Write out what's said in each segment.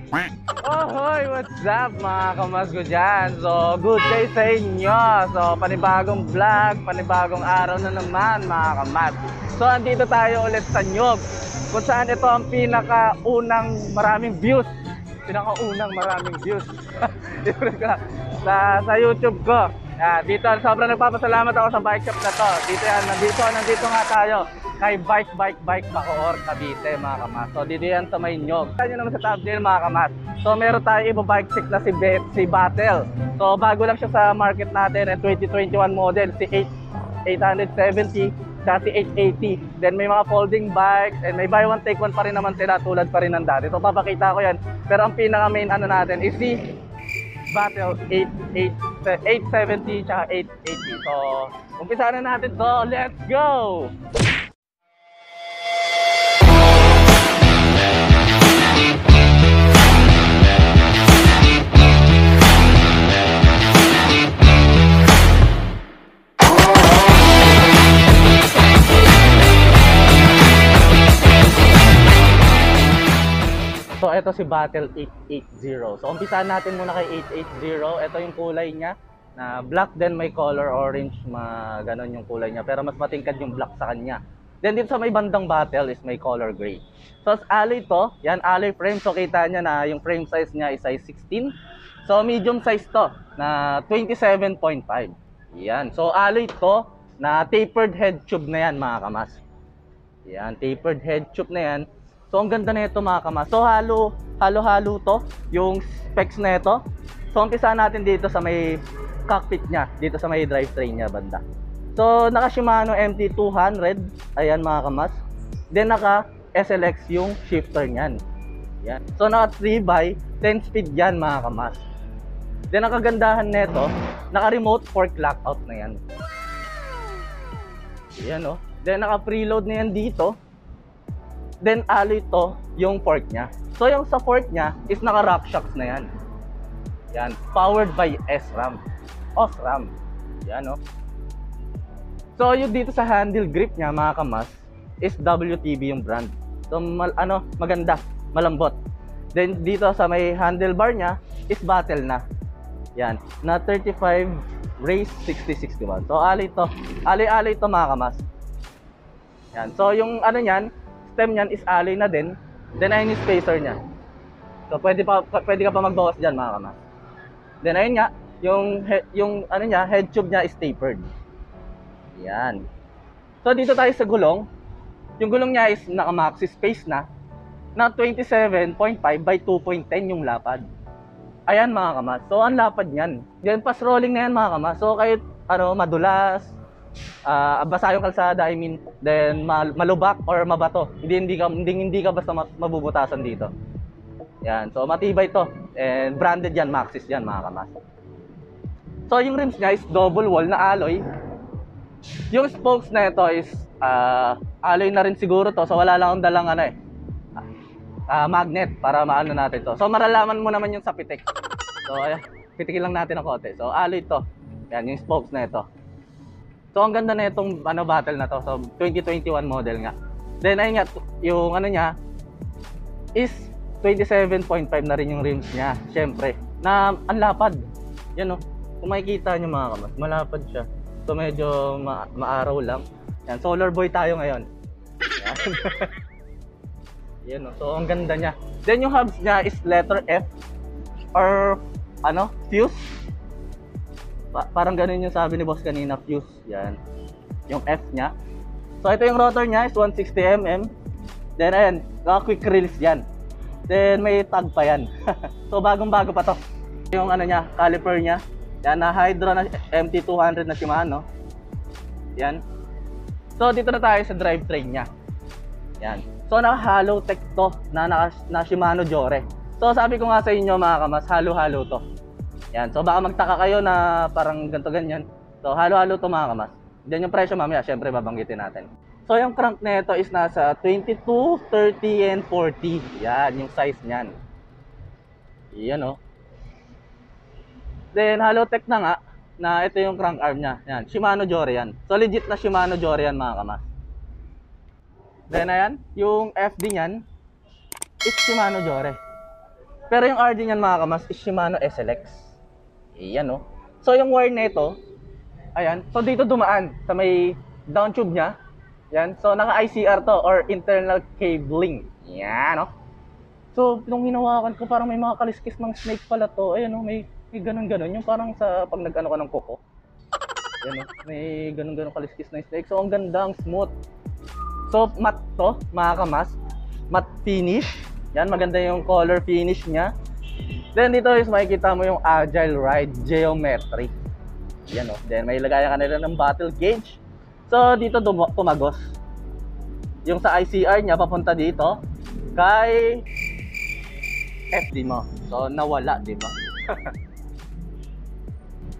Oh, hoy, what's up mga kamas ko dyan? So, good day sa inyo. So, panibagong vlog, panibagong araw na naman mga kamas. So, andito tayo ulit sa Nyog, kung saan ito ang pinakaunang maraming views. Pinakaunang maraming views sa YouTube ko. Dito, sobrang nagpapasalamat ako sa bike shop na to. Nandito nga tayo kay Bike Bacoor, Cavite mga kamas. So dito yan sa may Nyog. Tayo naman sa thumbnail mga kamas. So meron tayo iba-bike stick na si Battle. So bago lang siya sa market natin, 2021 model, si 870, tsaka si 880. Then may mga folding bikes and may buy one take one pa rin naman sila, tulad pa rin ng dati. So papakita ko yan. Pero ang pinaka main ano natin is si Battle 870 tsaka 880. So umpisa na natin to. Let's go! So ito si Battle 880. So umpisahan natin muna kay 880. Ito yung kulay niya na black, then may color orange, ganon yung kulay niya. Pero mas matingkad yung black sa kanya. Then dito sa may bandang Battle is may color gray. So alloy to, yan alloy frame. So kita niya na yung frame size niya is size 16. So medium size to na 27.5. Yan. So alloy to na tapered head tube na yan mga kamas. Yan, tapered head tube na yan. So ang ganda na ito mga kamas. So halo-halo to yung specs na ito. So umpisa natin dito sa may cockpit niya, dito sa may drivetrain niya banda. So naka Shimano MT200, ayan mga kamas. Then naka SLX yung shifter niyan. Yan. So naka 3x10 speed yan mga kamas. Then ang kagandahan nito, naka remote fork lockout na yan. Yan oh. Then naka preload na yan dito. Then alloy to yung fork niya. So yung sa fork niya is naka rock shocks na yan. Yan, powered by SRAM. OSRAM. Yan oh. So yung dito sa handle grip niya mga kamas is WTB yung brand. So maganda, malambot. Then dito sa may handlebar niya is Battle na. Yan, na 35 race 6061. So alloy to. Alloy to mga kamas. Yan. So yung ano niyan, stem niyan is alloy na din. Then ayun yung spacer niya. So pwede ka pa magbawas diyan mga kamas. Then ayun nga, yung ano niya, head tube niya is tapered. Yan. So dito tayo sa gulong. Yung gulong niya is naka maxi space na 27.5 by 2.10 yung lapad. Ayan mga kamas. So ang lapad niyan. Then pass rolling na yan mga kamas. So kahit madulas, basa yung kalsada, then malubak or mabato, hindi ka basta mabubutasan dito. Yan, so matibay to and branded yan, Maxxis yan mga kamas. So yung rims niya is double wall na alloy. Yung spokes na ito is alloy na rin siguro to, so wala lang akong dalang magnet para maano natin to. So maralaman mo naman yung sa pitik. So ayan, pitikin lang natin ang konti. So alloy to. Yan yung spokes na ito. So ang ganda na itong Battle na to. So 2021 model nga. Then ayun nga, yung niya is 27.5 na rin yung rims niya. Syempre, na ang lapad. Yan oh. Kung makikita niyo mga kamas, malapad siya. So medyo maaraw lang. Yan, solar boy tayo ngayon. Yan. Yan oh. So ang ganda niya. Then yung hubs niya is letter F or fuse. Parang ganun yung sabi ni boss kanina, fuse. Yan. Yung F niya. So ito yung rotor niya is 160mm. Then ayan, quick release yan. Then may tag pa yan. So bagong-bago pa to. Yung niya, caliper niya. Yan, na Hydra na MT200 na Shimano. Yan. So dito na tayo sa drivetrain niya. Yan. So naka-hollow tech to na Shimano Jore. So sabi ko nga sa inyo mga kamas, halo-halo to. Yan. So baka magtaka kayo na parang ganto ganyan. So halo-halo to mga kamas. Diyan yung presyo mamaya, syempre babanggitin natin. So yung crank nito is nasa 22, 30 and 40. Yan yung size niyan. Yan oh. Then Halotech na nga na ito yung crank arm niya. Yan, Shimano Jore yan. So legit na Shimano Jore yan mga kamas. Then ayan, yung FD niyan is Shimano Jore. Pero yung RD niyan mga kamas is Shimano SLX. Ayan oh. So yung wire nito, ayan. So dito dumaan sa may down tube niya. Yan. So naka ICR to or internal cabling. Yan oh. So nung hinawakan ko parang may mga kaliskis ng snake pala to. Ayan oh, may ganun-ganun. Yung parang sa pag nag-ano ka ng kuko. Yan oh, may ganun-ganun kaliskis ng snake. So ang ganda, ang smooth. So matte to mga kamas. Matte finish. Yan, maganda yung color finish niya. Then dito is makikita mo yung Agile Ride Geometry. Yan oh. Then may lagayan ka na rin ng battle gauge. So dito tumagos. Yung sa ICR niya papunta dito kay FD mo. So nawala, di ba?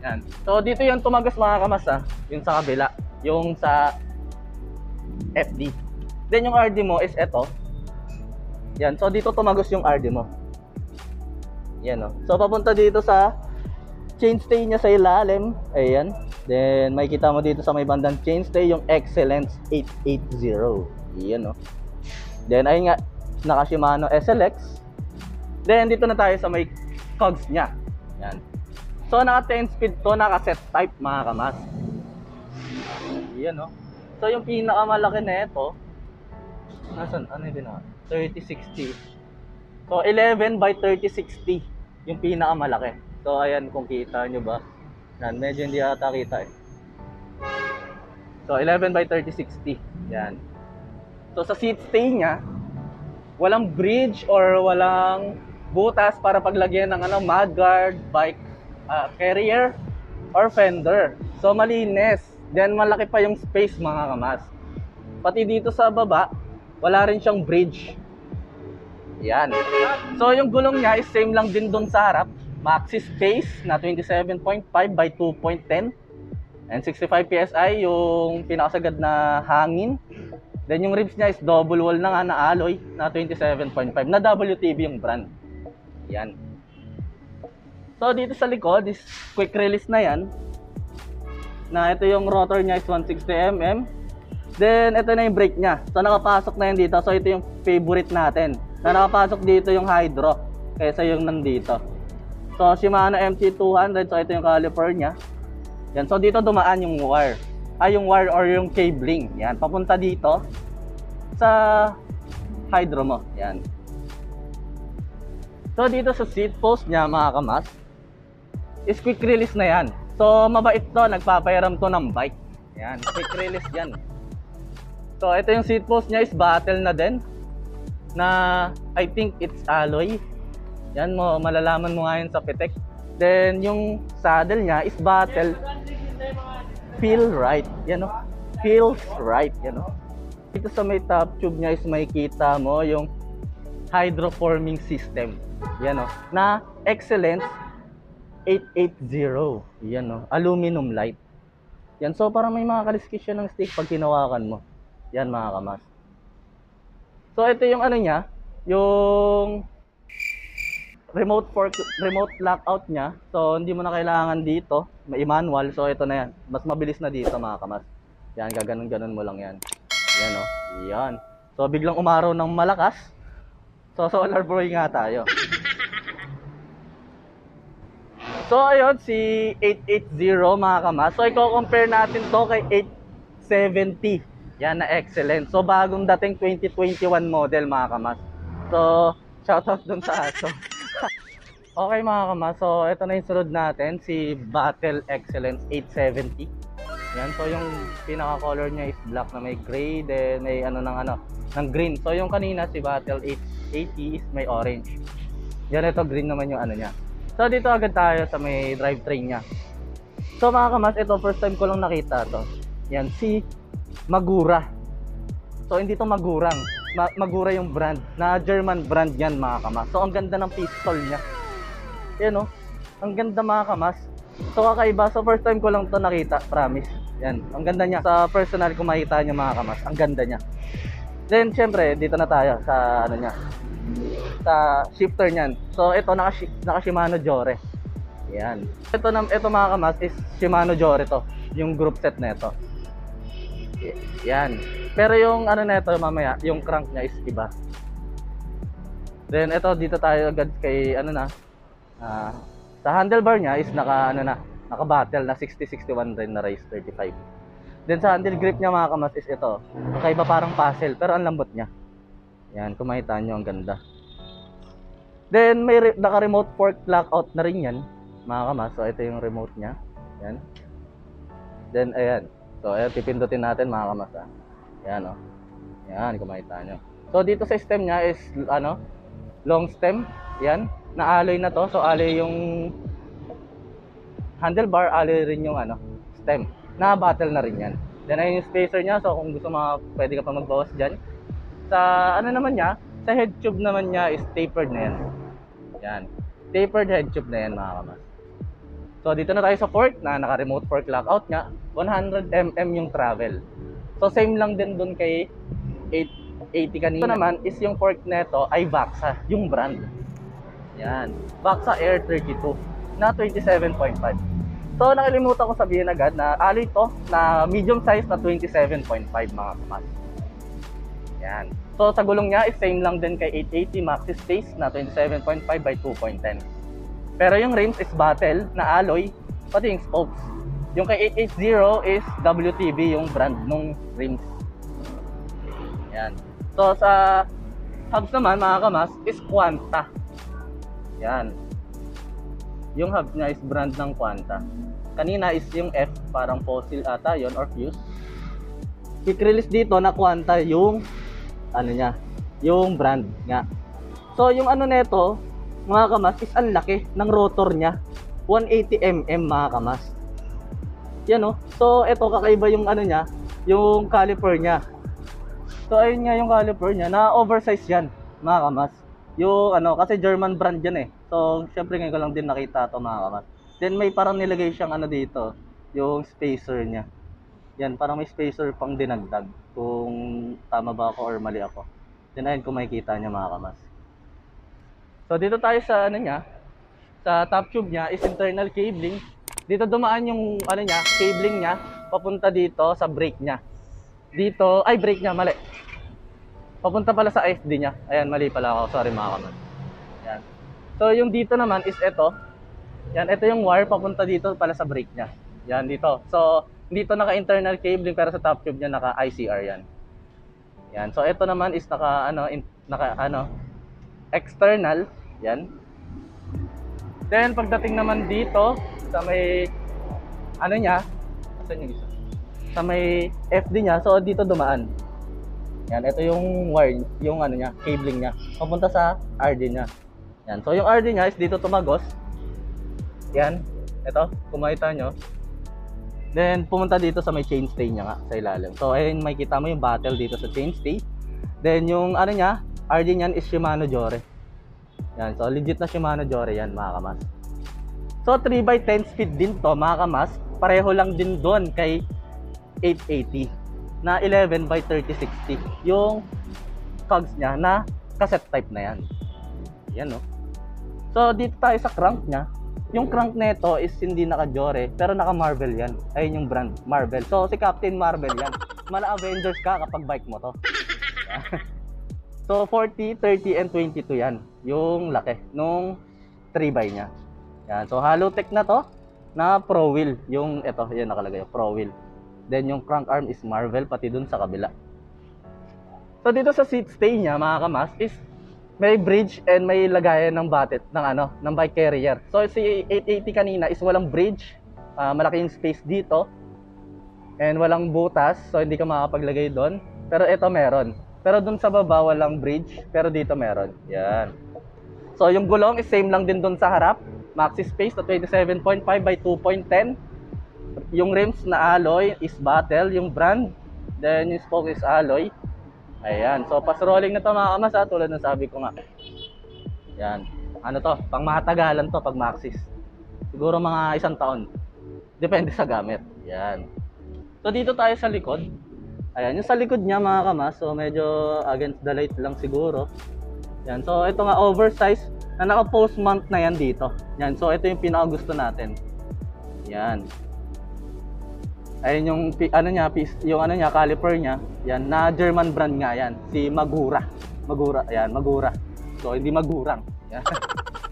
Yan. So dito yung tumagos mga kamas ha. Yung sa kabila, yung sa FD. Then yung RD mo is eto. Yan. So dito tumagos yung RD mo. Yan oh. So papunta dito sa chainstay niya sa ilalim. Ayan. Then makikita mo dito sa may bandang chainstay yung Excellence 880. Yan oh. Then ayun nga, naka Shimano SLX. Then dito na tayo sa may cogs niya. Yan. So naka 10 speed to, naka set type mga kamas. Yan oh. So yung pinakamalaki na ito, nasan? Ano yun na? 3060. So 11 by 3060 yung pinakamalaki. So ayan kung kita nyo ba. Yan, medyo hindi ata kita eh. So 11 by 3060. Yan. So sa seat stay niya, walang bridge or walang butas para paglagyan ng mudguard, bike carrier or fender. So malinis. Then malaki pa yung space mga kamas. Pati dito sa baba, wala rin siyang bridge. Yan. So yung gulong niya is same lang din doon sa harap. Maxi space na 27.5 by 2.10 and 65 PSI yung pinakasagad na hangin. Then yung ribs niya is double wall na nga na alloy na 27.5 na WTB yung brand. Yan. So dito sa likod is quick release na yan. Na ito yung rotor niya is 160mm. Then ito na yung brake niya. So nakapasok na yan dito. So ito yung favorite natin. Na nakapasok dito yung hydro kaysa yung nandito. So Shimano MT200. So ito yung caliper niya. Yan. So dito dumaan yung wire. Yung wire or yung cabling. Yan. Papunta dito sa hydro mo. Yan. So dito sa seat post niya mga kamas is quick release na yan. So mabait to. Nagpapayaram to ng bike. Yan. Quick release yan. So ito yung seat post niya is battle na din. Na I think it's alloy. Yan mo, malalaman mo nga yun sa pitek. Then yung saddle niya is battle. Feel right. Yan o. Feels right. Yan o. Dito sa may top tube niya is makikita mo yung hydroforming system. Yan o. Na Excellence 880. Yan o. Aluminum light. Yan. So parang may mga kaliskis siya ng stick pag hinawakan mo. Yan mga kamas. So ito yung ano niya, yung remote lockout niya. So hindi mo na kailangan dito, may manual. So ito na yan. Mas mabilis na dito mga kamas. Yan, gaganon-ganon mo lang yan. Yan oh. Yan. So biglang umaraw ng malakas. So solar boy nga tayo. So ayun si 880 mga kamas. So i-compare natin to kay 870. Yan na Excellent. So bagong dating 2021 model mga kamas. So shoutout dun sa aso. Okay mga kamas. So ito na yung sunod natin, si Battle Excellence 870. Yan. So yung pinaka color niya is black na may gray, then may ng green. So yung kanina si Battle 880 is may orange. Yan, ito green naman yung niya. So dito agad tayo sa may drivetrain niya. So mga kamas, ito first time ko lang nakita to. Yan si Magura. So hindi to Magurang. Magura yung brand. Na German brand yan mga kamas. So ang ganda ng pistol niya. Yan oh. Ang ganda mga kamas. So kakaiba. So first time ko lang to nakita. Promise. Yan. Ang ganda niya. Sa personal ko makita niya mga kamas. Ang ganda niya. Then syempre dito na tayo sa niya. Sa shifter niyan. So ito naka Shimano Jore. Yan. Ito mga kamas is Shimano Jore to. Yung group set na ito. Yan. Pero yung nito mamaya, yung crank niya is iba. Then ito dito tayo agad kay ano na. Sa handlebar niya is naka-battle na 60-61 rin na race 35. Then sa handle grip niya mga kamas is ito. Kakaiba parang puzzle pero ang lambot niya. Yan, kung makita nyo ang ganda. Then may naka-remote fork lockout na rin yan mga kamas. So ito yung remote niya. Yan. Then ayan. So ayan, pipindutin natin mga kamas. Yan o. Yan, kung makita nyo. So dito sa stem niya is long stem. Yan. Na-alloy na to. So alloy yung handlebar, alloy rin yung stem. Na-battle na rin yan. Then ayun yung spacer niya. So kung gusto pwede ka pa magbawas dyan. Sa naman niya, sa head tube naman niya is tapered na yan. Yan. Tapered head tube na yan mga kamas. So dito na tayo sa fork na naka-remote fork lockout niya. 100mm yung travel. So same lang din dun kay 880 kanina. Ito naman is yung fork neto ay Vaxa, yung brand. Yan. Vaxa Air 32 na 27.5. So nakalimutan ko sabihin agad na alloy to na medium size na 27.5 mga kamas. Yan. So sa gulong niya is same lang din kay 880 Maxi Space na 27.5 by 2.10. Pero yung rims is battle na alloy, pati yung spokes. Yung kay 880 is WTB yung brand nung rims. Yan. So sa hubs naman mga kamas is Quanta. Yan. Yung hubs niya is brand ng Quanta. Kanina is yung F, parang fossil ata yon or fuse. Quick release dito na Quanta yung niya, yung brand nga. So yung neto mga kamas is ang laki ng rotor niya. 180mm mga kamas. Yan o. So ito kakaiba yung niya, yung caliper niya. So ayun nga yung caliper niya, na oversize yan mga kamas. Yung kasi German brand yan eh. So syempre ngayon ko lang din nakita to mga kamas. Then may parang nilagay siyang dito, yung spacer niya. Yan, parang may spacer pang dinagdag. Kung tama ba ako or mali ako. Then ayun kung makikita niya mga kamas. So dito tayo sa niya, sa top tube niya is internal cabling. Dito dumaan yung niya, cabling niya papunta dito sa brake niya. Dito, ay brake niya, mali. Papunta pala sa ISD niya. Ayan, mali pala ako. Sorry mga kamas. Yan. So yung dito naman is ito. Yan, ito yung wire papunta dito pala sa brake niya. Yan dito. So dito naka-internal cabling pero sa top tube niya naka-ICR yan. Yan. So ito naman is naka external. Yan. Then pagdating naman dito sa may niya, asan yung isa? Sa may FD niya, so dito dumaan. Yan, ito yung wire, yung niya, cabling niya. Papunta sa RD niya. Yan. So yung RD niya is dito tumagos. Yan. Ito, kung makita nyo. Then pumunta dito sa may chainstay niya nga sa ilalim. So ayun, makikita mo yung battle dito sa chainstay. Then yung niya, RD niyan is Shimano Jore. Yan, so legit na Shimano Jore yan mga kamas. So 3x10 speed din to mga kamas. Pareho lang din doon kay 880 na 11x3060. Yung cogs niya na cassette type na yan. Yan no. So dito tayo sa crank niya. Yung crank nito is hindi naka-Jore pero naka-Marvel yan. Ayun yung brand, Marvel. So si Captain Marvel yan. Mala Avengers ka kapag bike mo to. So 40, 30 and 22 yan. Yung laki nung 3x niya. Yan. So Halotech na to na Pro Wheel. Yung ito, yan nakalagay, Pro Wheel. Then yung crank arm is Marvel pati dun sa kabila. So dito sa seat stay niya mga kamas is may bridge and may lagayan ng batet ng bike carrier. So si 880 kanina is walang bridge. Malaki yung space dito. And walang butas, so hindi ka makakapaglagay doon. Pero ito meron. Pero dun sa baba walang bridge, pero dito meron. Yan. So yung gulong is same lang din dun sa harap. Maxi Space na 27.5 by 2.10. Yung rims na alloy is Battle, yung brand. Then yung spoke is alloy. Ayan. So pas rolling na to mga kamas tulad ng sabi ko nga. Yan. To, pang matagalan to pag Maxis. Siguro mga 1 taon. Depende sa gamit. Yan. So dito tayo sa likod. Ayan, yung sa likod niya mga kamas, so medyo against the light lang siguro. Yan, so ito nga oversize na naka-post mount na yan dito. Yan, so ito yung pinaka-gusto natin. Yan. Ayun yung niya, caliper niya. Yan, na German brand nga yan, si Magura. Magura, ayan, Magura. So hindi magurang. Yan.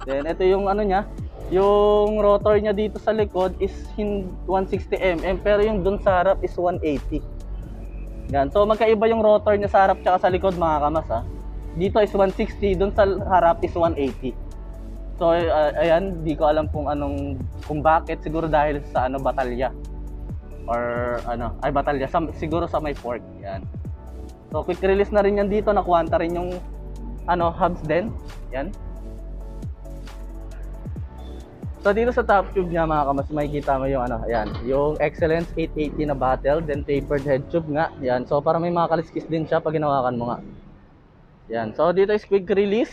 Then ito yung ano niya, yung rotor niya dito sa likod is 160 mm pero yung dun sa harap is 180. Yan. So magkaiba yung rotor niya sa harap tsaka sa likod mga kamas ha. Dito is 160, dun sa harap is 180. So ayan, di ko alam kung bakit, siguro dahil sa batalya or batalya siguro sa may fork. Yan. So quick release na rin yan dito, nakuwanta rin yung hubs din. Yan. So dito sa top tube niya mga kamas, makikita mo yung ayan, yung Excellence 880 na battle, then tapered head tube nga. Yan. So para may mga kaliskis din siya pag hinawakan mo nga. Yan. So dito is quick release.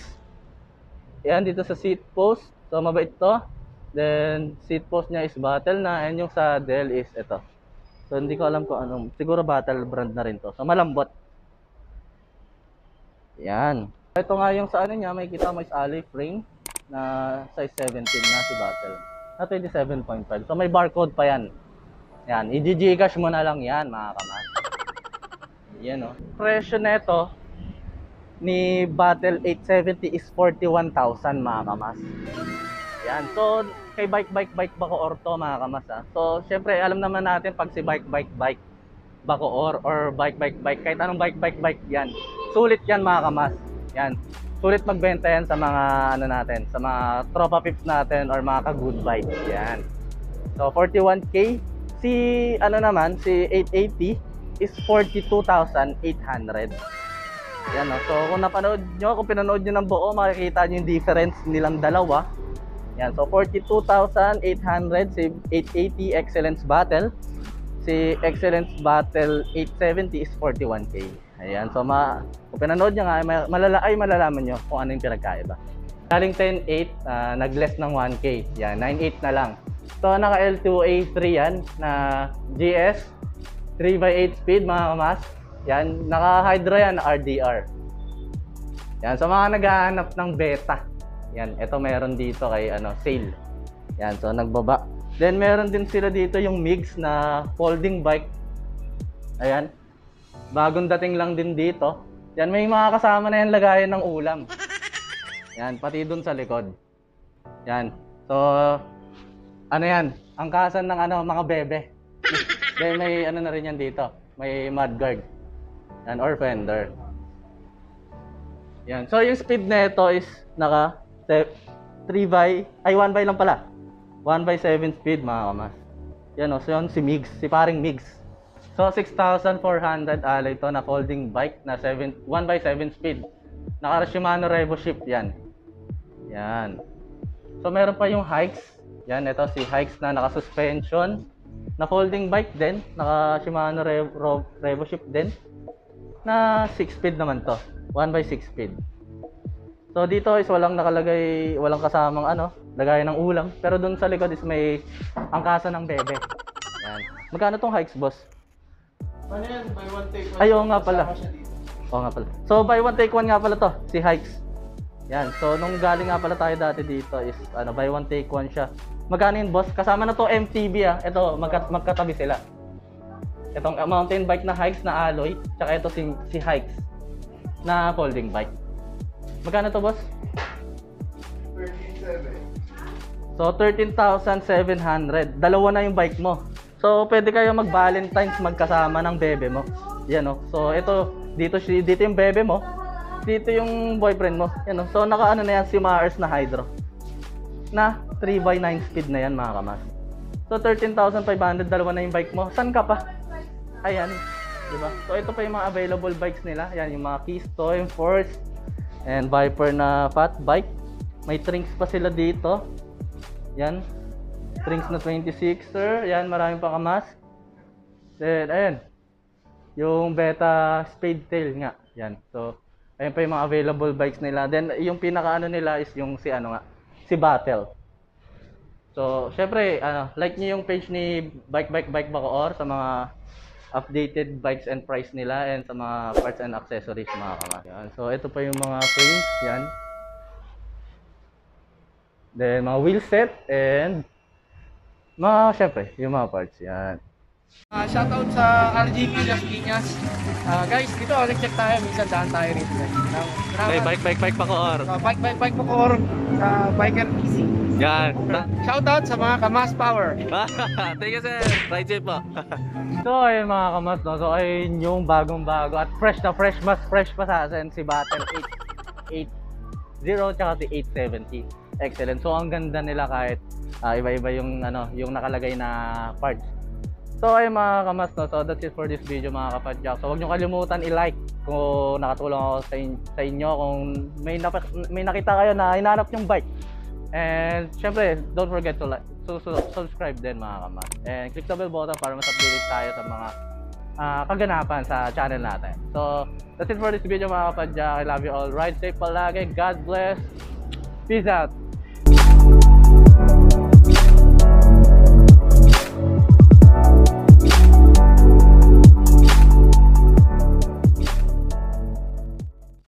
Yan, dito sa seat post. So mabait to. Then seat post niya is battle na, and yung saddle is ito. So hindi ko alam kung anong, siguro battle brand na rin to. So malambot. Yan. Ito nga yung sa niya, makikita mo is alloy frame na size 17 na si battle. Na 27.5. So may barcode pa yan. Yan, i-Gcash mo na lang yan mga kamas. Yan o. Presyo nito ni Battle 870 is 41,000 mga kamas. Yan. So kay bike Bacoor to mga kamas ha. So syempre alam naman natin pag si bike Bacoor or bike kahit anong bike yan, sulit yan mga kamas. Yan. Sulit magbenta yan sa mga natin, sa mga tropa pips natin or mga ka-good bike. Yan. So 41k. Si naman, si 880 is 42,800. Yan, no? So kung pinanood nyo ng buo, makikita nyo yung difference nilang dalawa. Yan, so 42,800 si 880 Excellence Battle. Si Excellence Battle 870 is 41k. Ayan, so kung pinanood nyo nga, malalaman nyo kung ano yung pinagkaiba. Galing 10.8, nag-less ng 1k. Yan, 9.8 na lang. So naka L2A3 yan na GS 3x8 speed mga kamas. Yan, naka-hydro yan, RDR. Yan, so mga naghahanap ng beta. Yan, ito meron dito kay sale. Yan, so nagbaba. Then meron din sila dito yung MIGS na folding bike. Ayan. Bagong dating lang din dito. Yan, may mga kasama na yan lagayan ng ulam. Yan, pati dun sa likod. Yan. So yan, angkasan ng mga bebe. Then may na rin yan dito. May mudguard. Yan, or fender. Yan. So yung speed nito is naka 1x lang pala. 1x7 speed mga kamas. Yan o, so yun si MIGS, si paring MIGS. So 6,400 alloy to na folding bike na 1x7 speed. Naka Shimano Revo Shift yan. Yan. So meron pa yung Hikes. Yan, ito si Hikes na naka suspension. Na folding bike din, naka Shimano Revo Shift din. Na 6 speed naman to, 1x6 speed. So dito is walang nakalagay, walang kasamang lagayan ng ulam, pero doon sa likod is may angkasa ng bebe. Yan. Magkano tong Hikes, boss? Ano yan? Buy one take one. Ay, oo nga pala. Oo nga pala. So buy one take one nga pala to, si Hikes. Yan. So nung galing nga pala tayo dati dito is buy one take one siya. Magkano yun, boss? Kasama na to MTB ah. Ito, magkatabi sila. Itong mountain bike na Hikes na alloy, tsaka ito si Hikes na folding bike. Magkano to, boss? 13,700. So 13,700. Dalawa na yung bike mo. So pwede kayo mag-Valentine's magkasama ng bebe mo. Yan oh. So dito yung bebe mo. Dito yung boyfriend mo. Yan oh. So naka na yan si Mars na hydro. Na 3x9 speed na yan mga kamas. So 13,500, dalawa na yung bike mo. San ka pa? Ayan, di ba? So ito pa yung mga available bikes nila. Yan yung mga Keystone, Force, and Viper na fat bike. May Trinks pa sila dito. Yan. Trinks na 26er. Yan, marami pa kamas. Then ayan. Yung Beta Spade Tail nga. Yan. So ayan pa yung mga available bikes nila. Then yung pinaka nila is yung si Battle. So, syempre, like niyo yung page ni Bike Bacoor sa mga updated bikes and price nila and sa mga parts and accessories mga kamas. Yan. So, ito pa yung mga frames, yan. Then, mga wheel set and syempre, yung mga parts, yan. Shoutout sa RGP Las Piñas. Guys, dito nag-check tayo, minsan daan tayo rito. May bike pa ko or. Bike po or Biker Easy. Yan. Shoutout sa mga Kamas Power. Thank you sir. Ride safe po. So ayun mga kamas, no? So ayun yung bagong-bago at fresh na fresh, mas fresh pa sa atin si Battle 880 tsaka si 870. Excellent. So ang ganda nila kahit iba-iba yung yung nakalagay na parts. So ayun mga kamas, no? So that's it for this video mga kapadyak. So huwag niyo kalimutan i-like kung nakatulong ako sa inyo, kung may nakita kayo na hinahanap yung bike. And syempre, don't forget to like, subscribe din mga kamas. And click the bell button para mas updated tayo sa mga kaganapan sa channel natin. So that's it for this video mga kapadyak. I love you all. Ride safe palagi. God bless. Peace out.